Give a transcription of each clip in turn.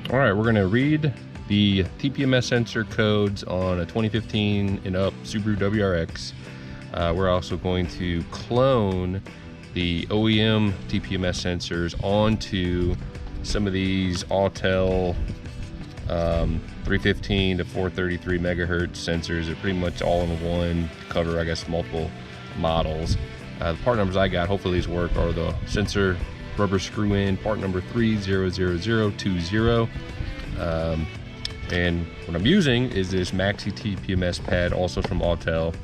All right, we're gonna read the TPMS sensor codes on a 2015 and up Subaru WRX. We're also going to clone the OEM TPMS sensors onto some of these Autel 315 to 433 megahertz sensors. They're pretty much all in one to cover, I guess, multiple models. The part numbers I got, hopefully these work, are the sensor rubber screw in part number 300020. And what I'm using is this MaxiTPMS pad, also from Autel.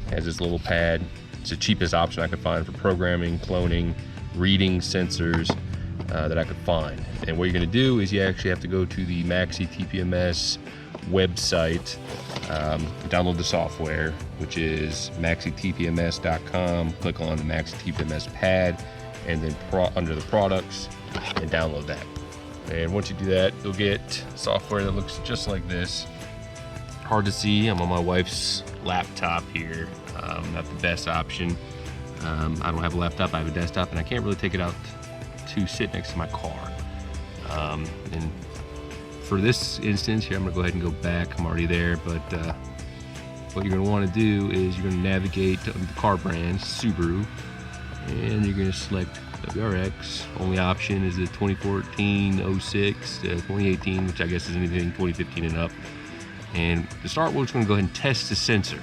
Has this little pad. It's the cheapest option I could find for programming, cloning, reading sensors that I could find. And what you're going to do is you actually have to go to the MaxiTPMS website, download the software, which is maxitpms.com. Click on the MaxiTPMS pad, and then under the products, and download that. And once you do that, you'll get software that looks just like this. Hard to see. I'm on my wife's laptop here. Not the best option. I don't have a laptop, I have a desktop, and I can't really take it out to sit next to my car. And for this instance here, I'm gonna go ahead and go back. I'm already there, but what you're gonna wanna do is you're gonna navigate to the car brand, Subaru, and you're gonna select WRX. Only option is the 2014-06 to 2018, which I guess is anything 2015 and up. And to start, we're just going to go ahead and test the sensor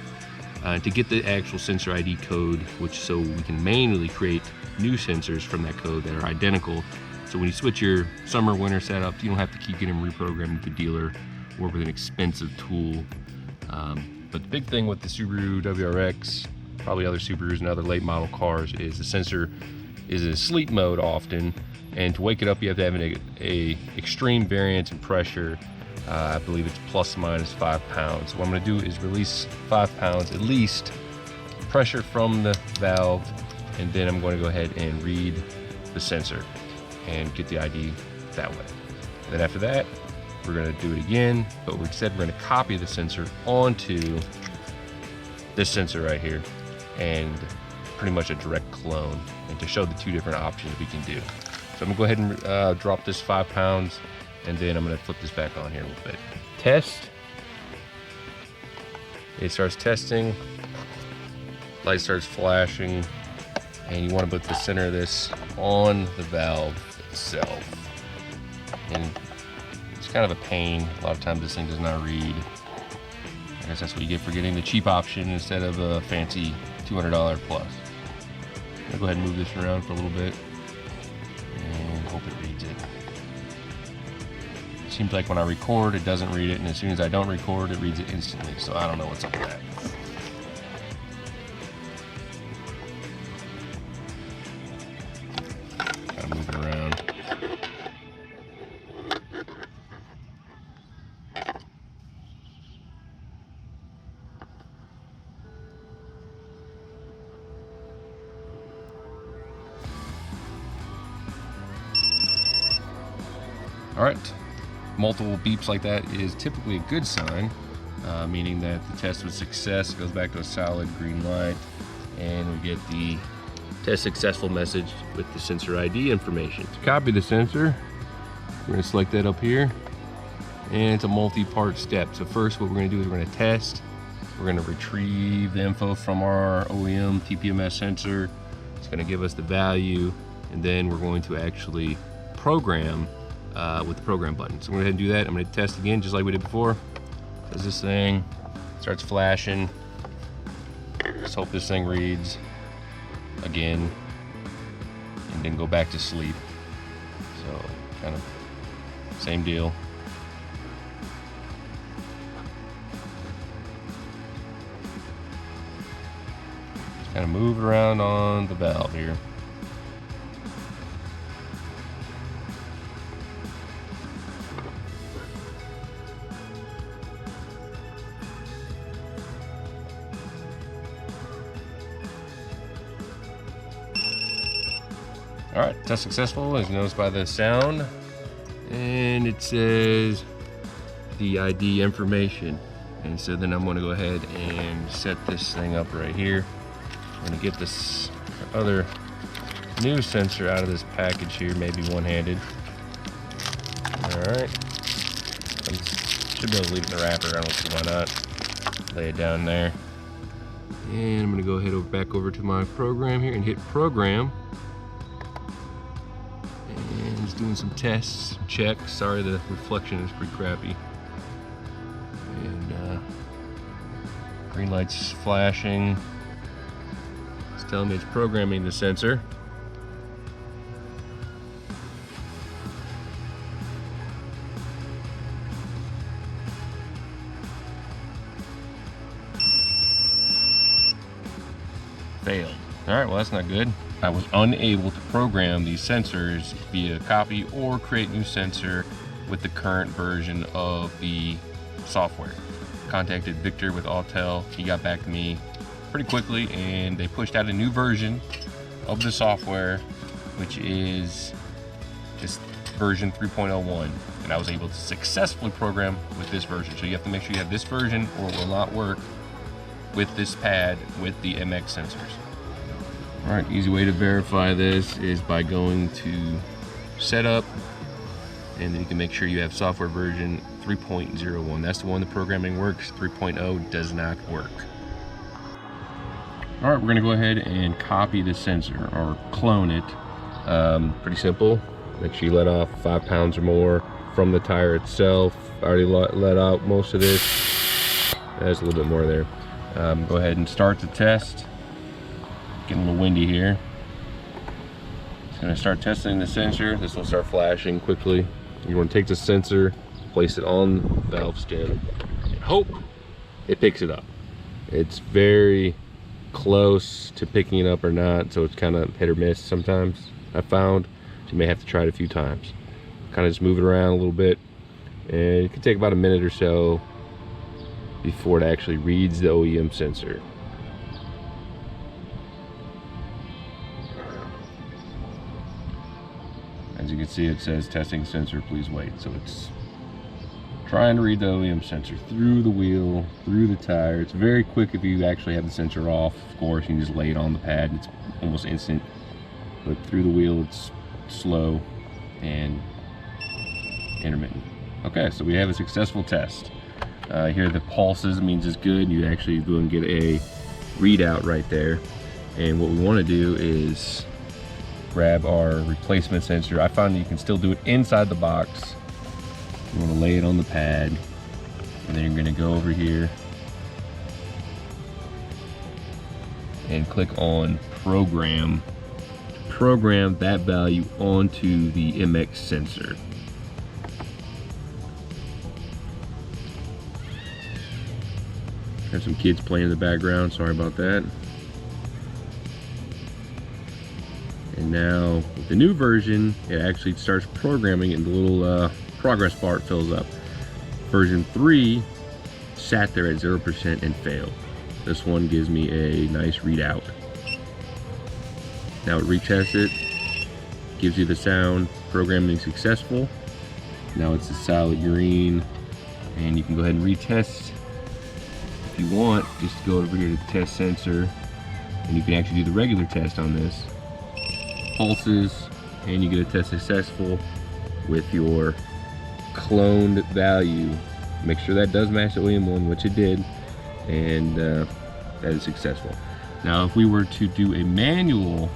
to get the actual sensor ID code, so we can manually create new sensors from that code that are identical. So when you switch your summer, winter setup, you don't have to keep getting reprogrammed to the dealer, work with an expensive tool. But the big thing with the Subaru WRX, probably other Subarus and other late model cars, is the sensor is in sleep mode often, and to wake it up you have to have a extreme variance in pressure. I believe it's plus minus 5 pounds. So what I'm going to do is release 5 pounds at least pressure from the valve, and then I'm going to go ahead and read the sensor and get the ID that way. And then after that, we're going to do it again, but instead we're going to copy the sensor onto this sensor right here, and pretty much a direct clone, and to show the two different options we can do. So I'm gonna go ahead and drop this 5 pounds, and then I'm gonna flip this back on here a little bit. Test. It starts testing. Light starts flashing, and you want to put the center of this on the valve itself. And it's kind of a pain. A lot of times this thing does not read. I guess that's what you get for getting the cheap option instead of a fancy $200 plus. I'll go ahead and move this around for a little bit and hope it reads it. Seems like when I record, it doesn't read it, and as soon as I don't record, it reads it instantly. So I don't know what's up with that. Gotta move it around. All right, multiple beeps like that is typically a good sign, meaning that the test was success. It goes back to a solid green light, and we get the test successful message with the sensor ID information. To copy the sensor, we're gonna select that up here, and it's a multi-part step. So first what we're gonna do is we're gonna test. We're gonna retrieve the info from our OEM TPMS sensor. It's gonna give us the value, and then we're going to actually program with the program button. So I'm gonna go ahead and do that. I'm gonna test again, just like we did before. As this thing starts flashing, just hope this thing reads again, and then go back to sleep. So kind of same deal. Just kind of move around on the valve here. All right, test successful, as noticed by the sound. And it says the ID information. And so then I'm gonna go ahead and set this thing up right here. I'm gonna get this other new sensor out of this package here, maybe one-handed. All Alright. Should be able to leave it in the wrapper. I don't see why not. Lay it down there. And I'm gonna go ahead back over to my program here and hit program. And just doing some tests, checks. Sorry, the reflection is pretty crappy. And green light's flashing. It's telling me it's programming the sensor. Failed. All right, well, that's not good. I was unable to program these sensors via copy or create new sensor with the current version of the software. Contacted Victor with Autel. He got back to me pretty quickly, and they pushed out a new version of the software, which is just version 3.01, and I was able to successfully program with this version. So you have to make sure you have this version or it will not work with this pad with the MX sensors. All right, easy way to verify this is by going to setup, and then you can make sure you have software version 3.01. That's the one the programming works. 3.0 does not work. All right, we're gonna go ahead and copy the sensor or clone it. Pretty simple. Make sure you let off 5 pounds or more from the tire itself. I already let out most of this. There's a little bit more there. Go ahead and start the test. Getting a little windy here. Just gonna start testing the sensor. This will start flashing quickly. You want to take the sensor, place it on the valve stem, and hope it picks it up. It's very close to picking it up or not, so it's kind of hit or miss sometimes, I found. So you may have to try it a few times. Kind of just move it around a little bit, and it can take about a minute or so before it actually reads the OEM sensor. As you can see, it says testing sensor, please wait. So it's trying to read the OEM sensor through the wheel, through the tire. It's very quick if you actually have the sensor off. Of course, you can just lay it on the pad. It's almost instant. But through the wheel, it's slow and intermittent. Okay, so we have a successful test. Here the pulses means it's good. You actually go and get a readout right there. And what we want to do is grab our replacement sensor. I found you can still do it inside the box. You want to lay it on the pad, and then you're going to go over here and click on program to program that value onto the MX sensor. Have some kids playing in the background, sorry about that. And now with the new version, it actually starts programming and the little progress bar fills up. Version 3 sat there at 0% and failed. This one gives me a nice readout. Now it retests it, gives you the sound, programming successful. Now it's a solid green, and you can go ahead and retest if you want. Just go over here to test sensor, and you can actually do the regular test on this. Pulses, and you get a test successful with your cloned value. Make sure that does match the OEM one, which it did, and that is successful. Now if we were to do a manual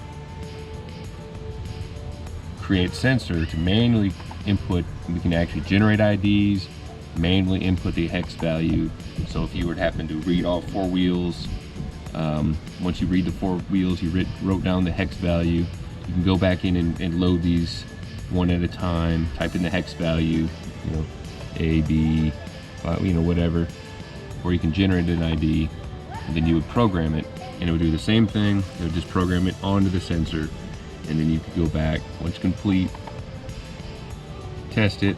create sensor to manually input, we can actually generate IDs, manually input the hex value. So if you were to happen to read all 4 wheels, once you read the 4 wheels, you wrote down the hex value. You can go back in and load these one at a time, type in the hex value, you know, A, B, you know, whatever, or you can generate an ID, and then you would program it, and it would do the same thing. It would just program it onto the sensor, and then you could go back, once complete, test it,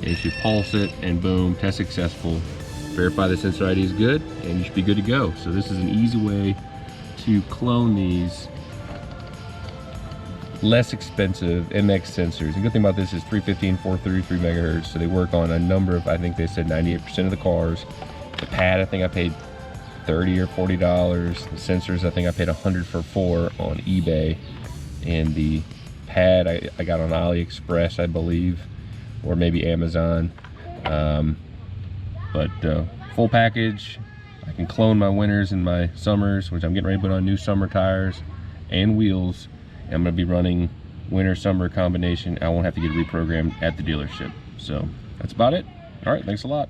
it should pulse it, and boom, test successful. Verify the sensor ID is good, and you should be good to go. So this is an easy way to clone these less expensive MX sensors. The good thing about this is 315, 433 megahertz, so they work on a number of, I think they said 98% of the cars. The pad, I think I paid $30 or $40. The sensors, I think I paid $100 for 4 on eBay. And the pad I got on AliExpress, I believe, or maybe Amazon. But full package. I can clone my winters and my summers, which I'm getting ready to put on new summer tires and wheels. And I'm going to be running winter summer combination. I won't have to get reprogrammed at the dealership. So that's about it. All right, thanks a lot.